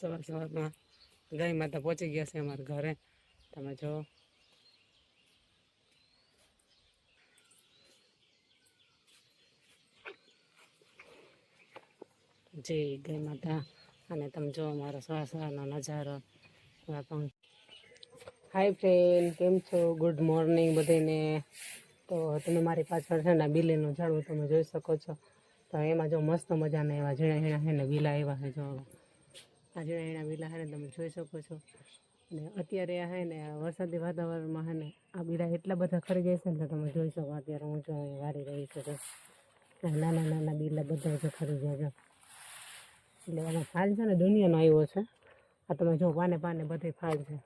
સવારમાં ગાય માતા પહોંચી ગયા છે અમારા ઘરે. તમે જો જય ગાય માતા. અને તમે જો અમારો સવારનો નજારો. હાય ફ્રેન્ડ, કેમ છો? ગુડ મોર્નિંગ બધાને. તો તમે મારી પાછળ છે ને બિલીનું ઝાડવું તમે જોઈ શકો છો. તો એમાં જો મસ્ત મજાના એવા ઝીણા ઝીણા છે ને બીલા આવ્યા છે. જો આ ઝીણા ઝીણા બીલા છે ને તમે જોઈ શકો છો. અને અત્યારે આ છે ને વરસાદી વાતાવરણમાં છે ને આ બીલા એટલા બધા ખરી જાય છે ને તમે જોઈ શકો. અત્યારે હું જો વારી રહી છું. નાના નાના બીલા બધા જો ખરી જાય છે. એટલે આમાં ફાલ છે ને દુનિયાનો આવ્યો છે. આ તમે જો પાને પાને બધે ફાલ છે.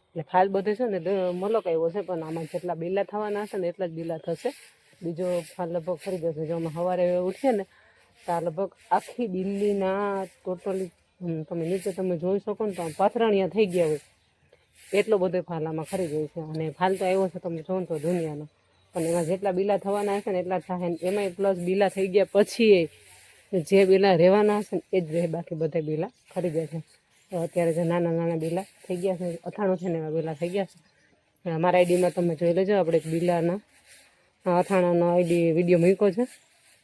એટલે ફાલ બધે છે ને મલક આવ્યો છે, પણ આમાં જેટલા બીલા થવાના હશે ને એટલા જ બીલા થશે. બીજો ફાલ લગભગ ખરી જશે. જો અમે સવારે ઉઠીએ ને તો આ લગભગ આખી દિલ્હીના ટોટલી તમે નીચે તમે જોઈ શકો ને તો પાથરણિયા થઈ ગયા હોય એટલો બધો ફાલ આમાં ખરી ગયો છે. અને ફાલ તો આવ્યો છે તમે જો તો દુનિયાનો, પણ એમાં જેટલા બીલા થવાના હશે ને એટલા જ થાય. એમાંય પ્લસ બીલા થઈ ગયા પછી જે બીલા રહેવાના હશે ને એ જ રહે, બાકી બધા બીલા ખરી ગયા છે. તો અત્યારે જે નાના નાના બીલા થઈ ગયા છે, 98 છે ને એવા બીલા થઈ ગયા છે. અમારા આઈડીમાં તમે જોઈ લેજો, આપણે એક બીલાના અથાણાનો આઈડી વિડીયો મૂક્યો છે,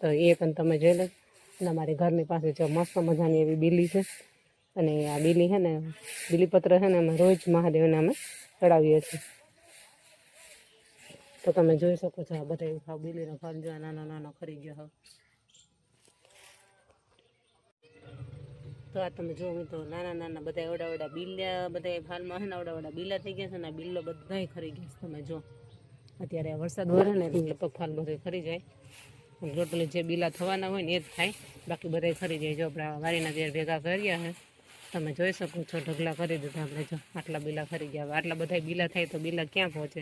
તો એ પણ તમે જોઈ લેજો. અને અમારી ઘરની પાસે જો મસ્ત મજાની એવી બીલી છે. અને આ બીલી છે ને બીલીપત્ર છે ને અમે રોજ મહાદેવને અમે ચડાવીએ છીએ. તો તમે જોઈ શકો છો આ બધા બીલીનો ફળ જો નાનો નાનો ખરી ગયો હવે. તો આ તમે જો તો નાના નાના બધા એવડા બીલા બધા ફાલમાં છે ને એવડા બીલા થઈ ગયા છે ને. બીલો બધાય ખરી ગયા છે. તમે જો અત્યારે વરસાદ વરે ને એટલે લગભગ ફાલ બધે ખરી જાય. ટોટલી જે બીલા થવાના હોય ને એ જ થાય, બાકી બધા ખરી જાય. જો આપણે વારીના ત્યારે ભેગા કર્યા છે તમે જોઈ શકો છો. ઢગલા કરી દીધા આપણે. જો આટલા બીલા ખરી ગયા. આટલા બધા બીલા થાય તો બીલા ક્યાં પહોંચે?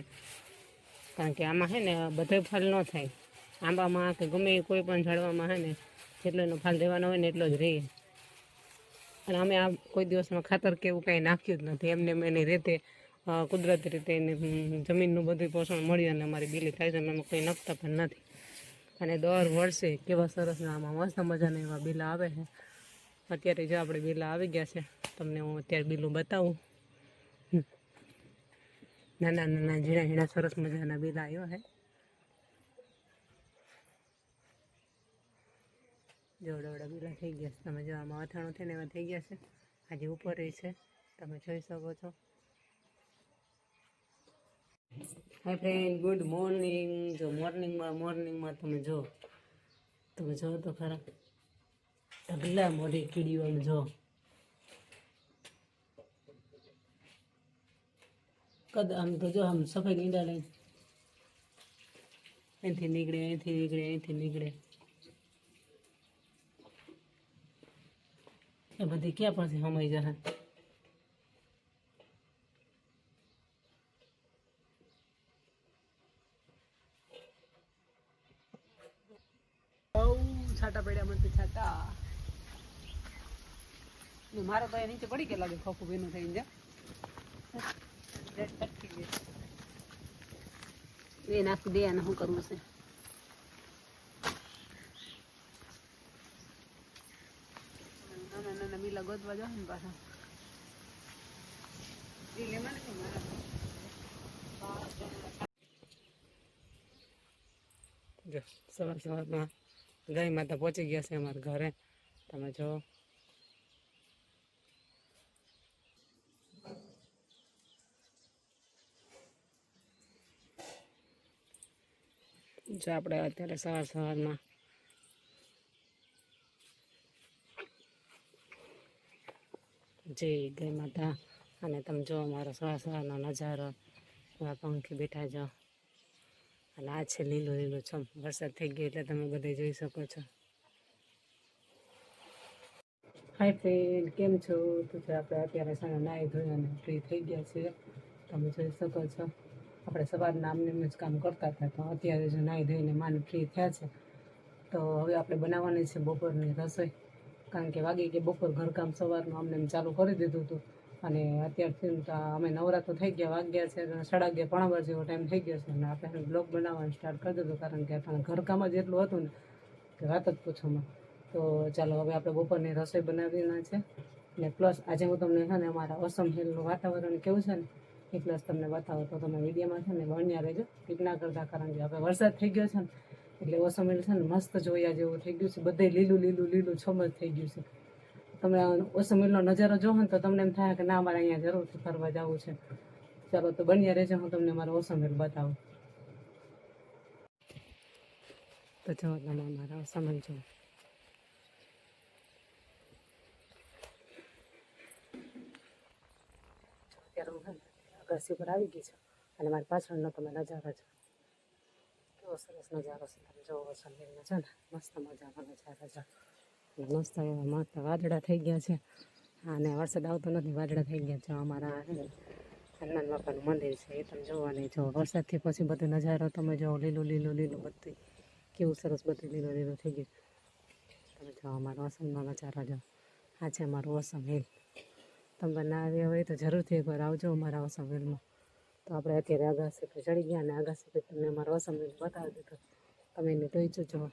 કારણ કે આમાં છે ને બધે ફાલ ન થાય. આંબામાં કે ગમે કોઈ પણ ઝાડવામાં છે ને જેટલો એનો ફાલ દેવાનો હોય ને એટલો જ રહે. અને અમે આ કોઈ દિવસમાં ખાતર કે એવું કાંઈ નાખ્યું જ નથી. એમને એની રીતે કુદરતી રીતે એને જમીનનું બધું પોષણ મળ્યું અને અમારી બીલી થાય છે. અમે કંઈ નાખતા પણ નથી. અને દર વર્ષે કેવા સરસ આમાં મસ્ત મજાના એવા બીલા આવે છે. અત્યારે જો આપણે બીલા આવી ગયા છે, તમને હું અત્યારે બીલું બતાવું. નાના નાના ઝીણા ઝીણા સરસ મજાના બીલા આવ્યા છે. જોવડા બીલા થઈ ગયા છે. તમે જો આમાં અથાણું થઈને એવા થઈ ગયા છે. આજે ઉપર છે તમે જોઈ શકો છો. Hi friend, good morning. જો મોર્નિંગમાં તમે જો તો ખરા ઢગલા મોઢે કીડીઓ જો કદ આમ તો જો આમ સફેદ ઈંડા લઈને અહીંથી નીકળે એ બધી ક્યાં પાસે સમાઈ જશે? છાટા પડ્યા મને છાટા. મારો તો નીચે પડી ગયા લાગે. ખોખું ભીનું થઈને જા એ નાખી દે. અને શું કરવું છે? નાના નાના બીલા ગોતવા જાવ ને પાછા. જો સવારમાં ગાય માતા પહોંચી ગયા છે અમારા ઘરે. તમે જો આપણે અત્યારે સવારમાં જય ગાય માતા. અને તમે જો અમારો સવારનો નજારો. પંખી બેઠા જાઓ અને આ છે લીલું છમ. વરસાદ થઈ ગયો એટલે તમે બધા જોઈ શકો છો. હાય ફ્રેન્ડ, કેમ છો? તો આપણે અત્યારે છે ને નાહી ધોઈ અને ફ્રી થઈ ગયા છીએ. તમે જોઈ શકો છો. આપણે સવારના આમને જ કામ કરતા હતા, તો અત્યારે જો નાહી ધોઈને માન ફ્રી થયા છે. તો હવે આપણે બનાવવાની છે બપોરની રસોઈ. કારણ કે વાગી કે બપોર ઘરકામ સવારનું અમને ચાલુ કરી દીધું હતું. અને અત્યારથી તો અમે નવરા તો થઈ ગયા. વાગ્યા છે 11:30 પોણા 12 જેવો ટાઈમ થઈ ગયો છે. અને આપણે બ્લોગ બનાવવાનું સ્ટાર્ટ કરી દીધું, કારણ કે આપણે ઘરકામ જ એટલું હતું ને કે વાત જ પૂછોમાં. તો ચાલો હવે આપણે બપોરની રસોઈ બનાવીના છે. ને પ્લસ આજે હું તમને છે ને અમારા ઓસમ હિલનું વાતાવરણ કેવું છે ને એ પ્લસ તમને બતાવો તો તમે વિડીયોમાં છે ને બન્યા રહેજો સ્કીપ ના કરતા, કારણ કે હવે વરસાદ થઈ ગયો છે ને એટલે ઓસમ હિલ છે ને મસ્ત જોયા જેવું થઈ ગયું છે, બધે લીલું લીલું લીલું છમ જ થઈ ગયું છે. તમે ઓસમ હિલનો નજારો જોવો ને તો તમને એમ થાય કે ના અમારે અહીંયા જરૂરથી ફરવા જવું છે. ચાલો તો બન્યા રહેજો, હું તમને મારો ઓસમ હિલ બતાવું. તો જો તમે અમારા ઓસમ હિલ જો અત્યારે હું અગાસી પર આવી ગઈ છું અને મારી પાછળનો તમે નજારો છે, કેવો સરસ નજારો છે. તમે જોવો ઓસમ હિલનો છે ને મસ્ત મજાનો નજારો છે. મસ્ત એવા મસ્ત વાદળા થઈ ગયા છે અને વરસાદ આવતો નથી, વાદળા થઈ ગયા છે. અમારા હનુમાન બાપાનું મંદિર છે એ તમે જોવાની જો વરસાદથી પછી બધો નજારો તમે જો લીલું લીલું લીલું બધું કેવું સરસ બધું લીલું લીલું થઈ ગયું. તમે જો અમારો ઓસમનો નજારો જો, આ છે અમારું ઓસમ હિલ. તમે ના આવ્યા હોય તો જરૂરથી એકવાર આવજો અમારા ઓસમ હિલમાં. તો આપણે અત્યારે આગાસી પર ચડી ગયા અને આગાસી પર તમને અમારો ઓસમ હિલ બતાવી દીધો, તમે એને જોઈ જજો.